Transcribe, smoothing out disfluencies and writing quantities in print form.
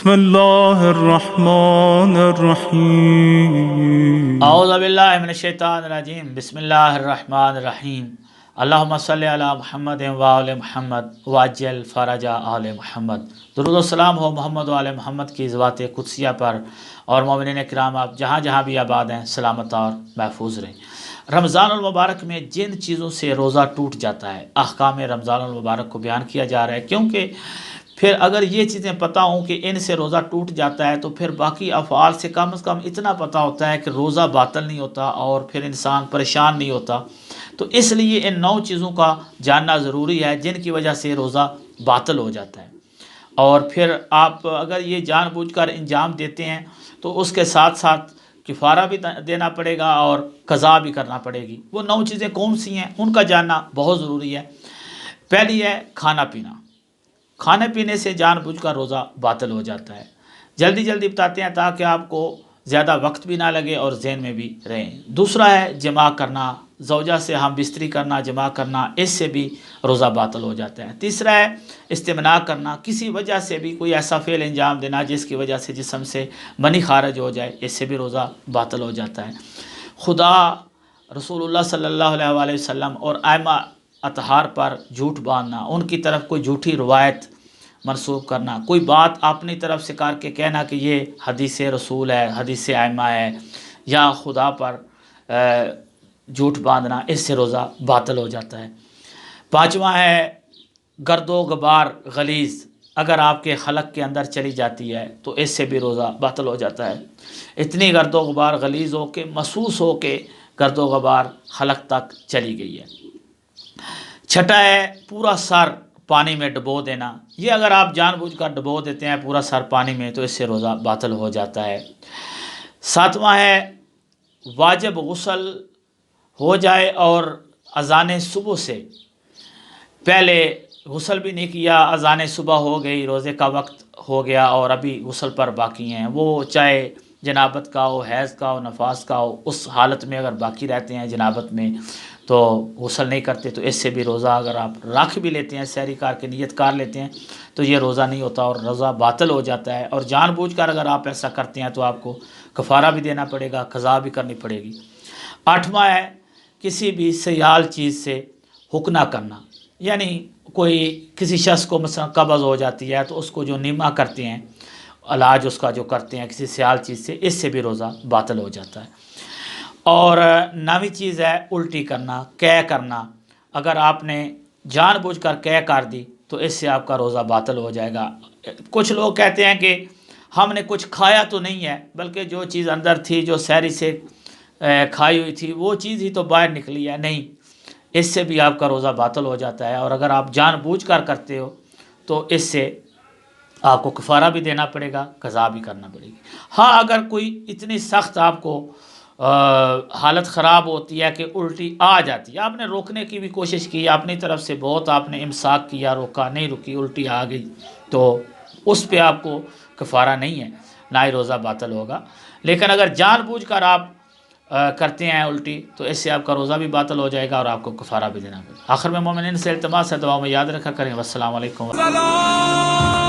بسم اللہ الرحمن الرحیم اعوذ باللہ من الشیطان الرجیم بسم اللہ الرحمن الرحیم اللہم صلی علی محمد وآل محمد وعجل فرج آل محمد۔ درود و سلام ہو محمد و آل محمد کی ذوات قدسیہ پر، اور مومنین کرام آپ جہاں جہاں بھی آباد ہیں سلامت اور محفوظ رہیں۔ رمضان المبارک میں جن چیزوں سے روزہ ٹوٹ جاتا ہے، احکام رمضان المبارک کو بیان کیا جا رہا ہے، کیونکہ پھر اگر یہ چیزیں پتہ ہوں کہ ان سے روزہ ٹوٹ جاتا ہے تو پھر باقی افعال سے کم از کم اتنا پتہ ہوتا ہے کہ روزہ باطل نہیں ہوتا اور پھر انسان پریشان نہیں ہوتا۔ تو اس لیے ان 9 چیزوں کا جاننا ضروری ہے جن کی وجہ سے روزہ باطل ہو جاتا ہے، اور پھر آپ اگر یہ جان بوجھ کر انجام دیتے ہیں تو اس کے ساتھ ساتھ کفارہ بھی دینا پڑے گا اور قضا بھی کرنا پڑے گی۔ وہ 9 چیزیں کون سی ہیں ان کا جاننا بہت ضروری ہے۔ پہلی ہے کھانا پینا۔ کھانے پینے سے جان بوجھ کر روزہ باطل ہو جاتا ہے۔ جلدی جلدی بتاتے ہیں تاکہ آپ کو زیادہ وقت بھی نہ لگے اور ذہن میں بھی رہیں۔ دوسرا ہے جماع کرنا، زوجہ سے ہم بستری کرنا، جماع کرنا، اس سے بھی روزہ باطل ہو جاتا ہے۔ تیسرا ہے استمناء کرنا، کسی وجہ سے بھی کوئی ایسا فعل انجام دینا جس کی وجہ سے جسم سے منی خارج ہو جائے، اس سے بھی روزہ باطل ہو جاتا ہے۔ خدا، رسول اللہ صلی اللہ علیہ وسلم اور ائمہ اطہار پر جھوٹ باندھنا، ان کی طرف کوئی جھوٹی روایت منسوخ کرنا، کوئی بات اپنی طرف سے کر کے کہنا کہ یہ حدیث رسول ہے، حدیث ائمہ ہے، یا خدا پر جھوٹ باندھنا، اس سے روزہ باطل ہو جاتا ہے۔ پانچواں ہے گرد و غبار غلیظ، اگر آپ کے حلق کے اندر چلی جاتی ہے تو اس سے بھی روزہ باطل ہو جاتا ہے۔ اتنی گرد و غبار غلیظ ہو کہ محسوس ہو کہ گرد و غبار حلق تک چلی گئی ہے۔ چھٹا ہے پورا سر پانی میں ڈبو دینا، یہ اگر آپ جان بوجھ کر ڈبو دیتے ہیں پورا سر پانی میں تو اس سے روزہ باطل ہو جاتا ہے۔ ساتواں ہے واجب غسل ہو جائے اور اذان صبح سے پہلے غسل بھی نہیں کیا، اذان صبح ہو گئی، روزے کا وقت ہو گیا اور ابھی غسل پر باقی ہیں، وہ چاہے جنابت کا ہو، حیض کا ہو، نفاس کا ہو، اس حالت میں اگر باقی رہتے ہیں جنابت میں تو غسل نہیں کرتے، تو اس سے بھی روزہ اگر آپ رکھ بھی لیتے ہیں، سحری کار کے نیت کر لیتے ہیں تو یہ روزہ نہیں ہوتا اور روزہ باطل ہو جاتا ہے۔ اور جان بوجھ کر اگر آپ ایسا کرتے ہیں تو آپ کو کفارہ بھی دینا پڑے گا، قضا بھی کرنی پڑے گی۔ آٹھواں ہے کسی بھی سیال چیز سے حک نہ کرنا، یعنی کوئی کسی شخص کو مثلا قبض ہو جاتی ہے تو اس کو جو نیما کرتے ہیں، علاج اس کا جو کرتے ہیں کسی سیال چیز سے، اس سے بھی روزہ باطل ہو جاتا ہے۔ اور 9ویں چیز ہے الٹی کرنا، قے کرنا، اگر آپ نے جان بوجھ کر قے کر دی تو اس سے آپ کا روزہ باطل ہو جائے گا۔ کچھ لوگ کہتے ہیں کہ ہم نے کچھ کھایا تو نہیں ہے، بلکہ جو چیز اندر تھی، جو سحری سے کھائی ہوئی تھی، وہ چیز ہی تو باہر نکلی ہے، نہیں، اس سے بھی آپ کا روزہ باطل ہو جاتا ہے۔ اور اگر آپ جان بوجھ کر کرتے ہو تو اس سے آپ کو کفارہ بھی دینا پڑے گا، قضا بھی کرنا پڑے گی۔ ہاں اگر کوئی اتنی سخت آپ کو حالت خراب ہوتی ہے کہ الٹی آ جاتی ہے، آپ نے روکنے کی بھی کوشش کی، اپنی طرف سے بہت آپ نے امساک کیا، روکا، نہیں رکی، الٹی آ گئی، تو اس پہ آپ کو کفارہ نہیں ہے، نہ ہی روزہ باطل ہوگا۔ لیکن اگر جان بوجھ کر آپ کرتے ہیں الٹی تو اس سے آپ کا روزہ بھی باطل ہو جائے گا اور آپ کو کفارہ بھی دینا پڑے گا۔ آخر میں مومنین سے التماس ہے دعاؤں میں یاد رکھا کریں۔ والسلام علیکم۔